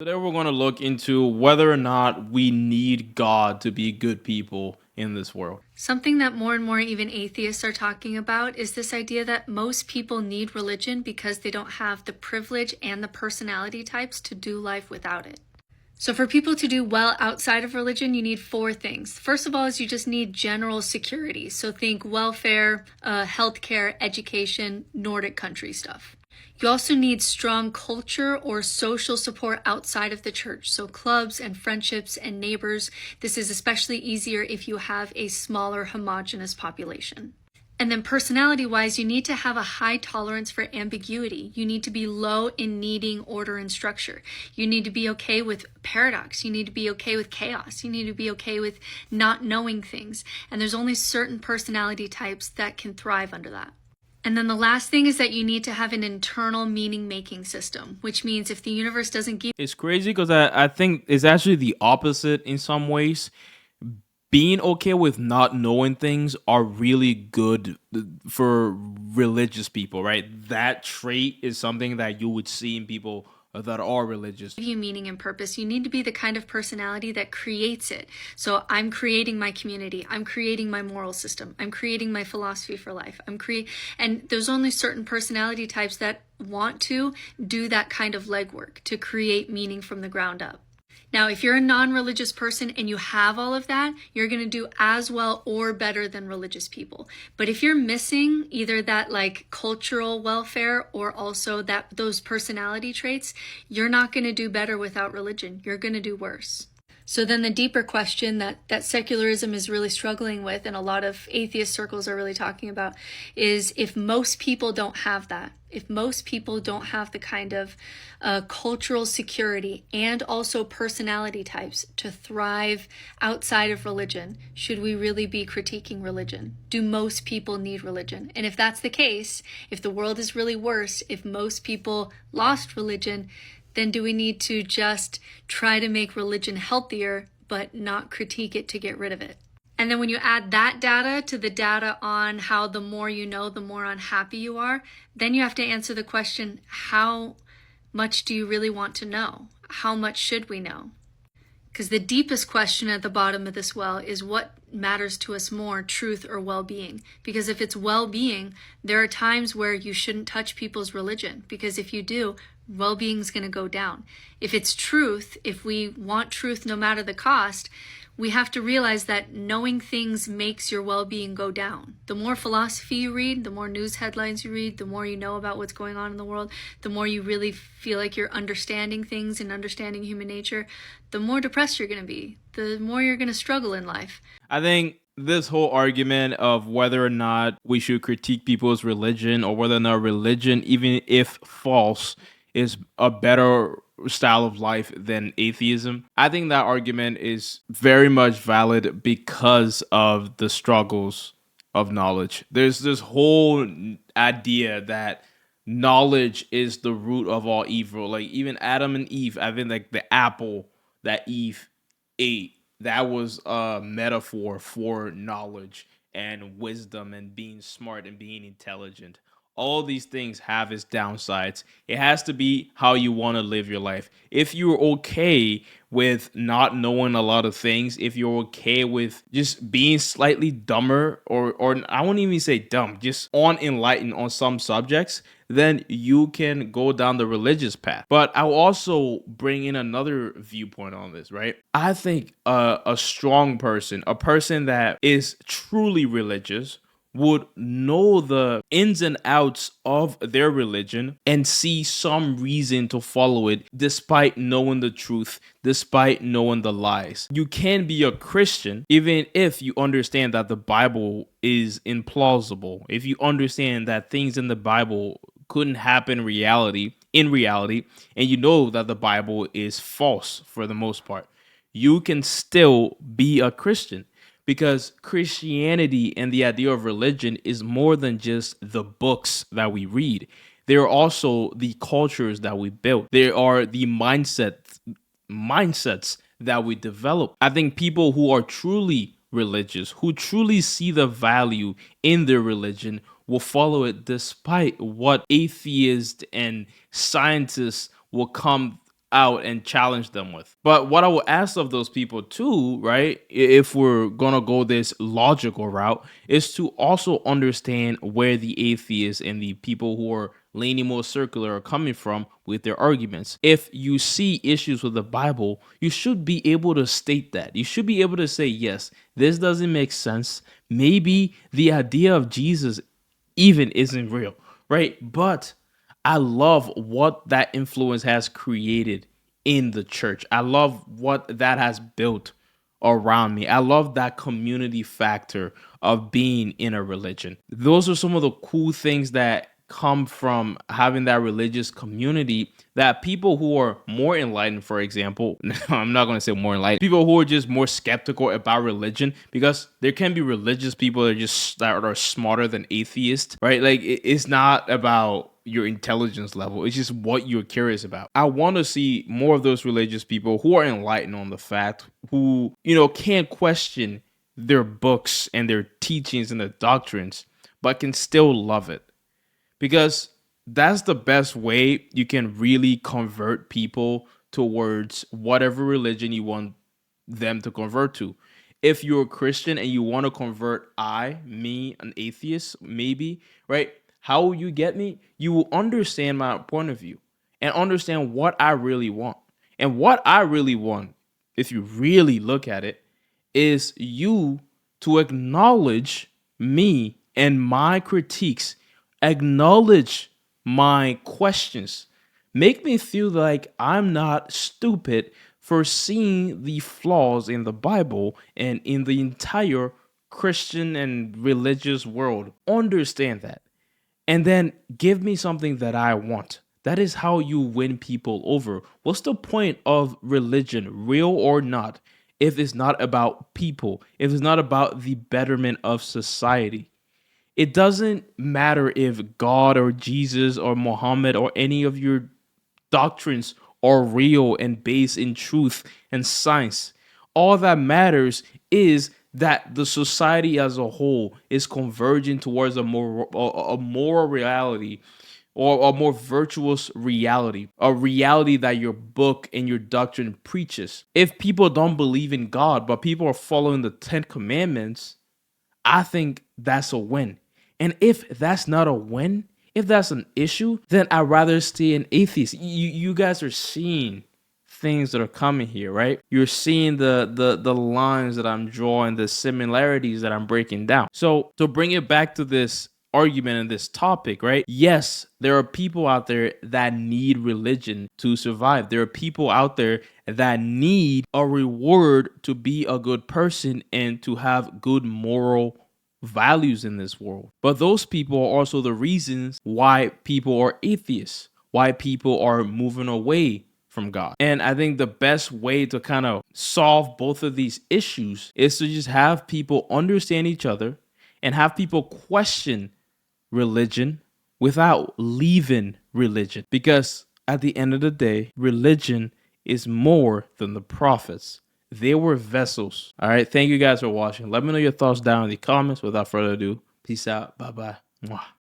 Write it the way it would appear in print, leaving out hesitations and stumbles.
Today we're going to look into whether or not we need God to be good people in this world. Something that more and more even atheists are talking about is this idea that most people need religion because they don't have the privilege and the personality types to do life without it. So for people to do well outside of religion, you need four things. First of all is you just need general security. So think welfare, healthcare, education, Nordic country stuff. You also need strong culture or social support outside of the church. So clubs and friendships and neighbors. This is especially easier if you have a smaller homogeneous population. And then personality-wise, you need to have a high tolerance for ambiguity. You need to be low in needing order and structure. You need to be okay with paradox. You need to be okay with chaos. You need to be okay with not knowing things. And there's only certain personality types that can thrive under that. And then the last thing is that you need to have an internal meaning-making system, which means if the universe doesn't give... It's crazy because I think it's actually the opposite in some ways. Being okay with not knowing things are really good for religious people, right? That trait is something that you would see in people that are religious. You meaning and purpose, you need to be the kind of personality that creates it. So I'm creating my community, I'm creating my moral system, I'm creating my philosophy for life, and there's only certain personality types that want to do that kind of legwork to create meaning from the ground up. Now, if you're a non-religious person and you have all of that, you're going to do as well or better than religious people. But if you're missing either that like cultural welfare or also those personality traits, you're not going to do better without religion. You're going to do worse. So then the deeper question that secularism is really struggling with, and a lot of atheist circles are really talking about, is if most people don't have that, if most people don't have the kind of cultural security and also personality types to thrive outside of religion, should we really be critiquing religion? Do most people need religion? And if that's the case, if the world is really worse, if most people lost religion, then do we need to just try to make religion healthier but not critique it to get rid of it? And then when you add that data to the data on how the more you know, the more unhappy you are, then you have to answer the question, how much do you really want to know? How much should we know? Because the deepest question at the bottom of this well is what matters to us more, truth or well-being? Because if it's well-being, there are times where you shouldn't touch people's religion, because if you do, well-being is going to go down. If it's truth, if we want truth no matter the cost, we have to realize that knowing things makes your well-being go down. The more philosophy you read, the more news headlines you read, the more you know about what's going on in the world, the more you really feel like you're understanding things and understanding human nature, the more depressed you're going to be, the more you're going to struggle in life. I think this whole argument of whether or not we should critique people's religion or whether or not religion, even if false, is a better style of life than atheism. I think that argument is very much valid because of the struggles of knowledge. There's this whole idea that knowledge is the root of all evil. Like even Adam and Eve, I think like the apple that Eve ate, that was a metaphor for knowledge and wisdom and being smart and being intelligent. All these things have its downsides. It has to be how you want to live your life. If you're okay with not knowing a lot of things, if you're okay with just being slightly dumber, or I won't even say dumb, just unenlightened on some subjects, then you can go down the religious path. But I'll also bring in another viewpoint on this, right? I think a strong person, a person that is truly religious, would know the ins and outs of their religion and see some reason to follow it despite knowing the truth, despite knowing the lies. You can be a Christian even if you understand that the Bible is implausible, if you understand that things in the Bible couldn't happen in reality, and you know that the Bible is false for the most part. You can still be a Christian, because Christianity and the idea of religion is more than just the books that we read. There are also the cultures that we built. There are the mindsets that we develop. I think people who are truly religious, who truly see the value in their religion, will follow it despite what atheists and scientists will come out and challenge them with. But what I will ask of those people too, right, if we're gonna go this logical route, is to also understand where the atheists and the people who are leaning more circular are coming from with their arguments. If you see issues with the Bible, you should be able to state that. You should be able to say, yes, this doesn't make sense. Maybe the idea of Jesus even isn't real, right? But I love what that influence has created in the church. I love what that has built around me. I love that community factor of being in a religion. Those are some of the cool things that come from having that religious community that people who are more enlightened, for example, I'm not going to say more enlightened, people who are just more skeptical about religion, because there can be religious people that are smarter than atheists, right? Like it's not about your intelligence level. It's just what you're curious about. I want to see more of those religious people who are enlightened on the fact, who, can't question their books and their teachings and their doctrines, but can still love it. Because that's the best way you can really convert people towards whatever religion you want them to convert to. If you're a Christian and you want to convert me, an atheist, maybe, right? How will you get me? You will understand my point of view and understand what I really want. And what I really want, if you really look at it, is you to acknowledge me and my critiques, acknowledge my questions, make me feel like I'm not stupid for seeing the flaws in the Bible and in the entire Christian and religious world. Understand that. And then give me something that I want. That is how you win people over. What's the point of religion, real or not, if it's not about people, if it's not about the betterment of society? It doesn't matter if God or Jesus or Muhammad or any of your doctrines are real and based in truth and science. All that matters is that the society as a whole is converging towards a moral reality, or a more virtuous reality, a reality that your book and your doctrine preaches. If people don't believe in God, but people are following the 10 commandments, I think that's a win. And if that's not a win, if that's an issue, then I'd rather stay an atheist. You guys are seeing things that are coming here, right? You're seeing the lines that I'm drawing, the similarities that I'm breaking down. So to bring it back to this argument and this topic, right? Yes, there are people out there that need religion to survive. There are people out there that need a reward to be a good person and to have good moral values in this world. But those people are also the reasons why people are atheists, why people are moving away from God. And I think the best way to kind of solve both of these issues is to just have people understand each other and have people question religion without leaving religion. Because at the end of the day, religion is more than the prophets. They were vessels. All right. Thank you guys for watching. Let me know your thoughts down in the comments. Without further ado, peace out. Bye bye.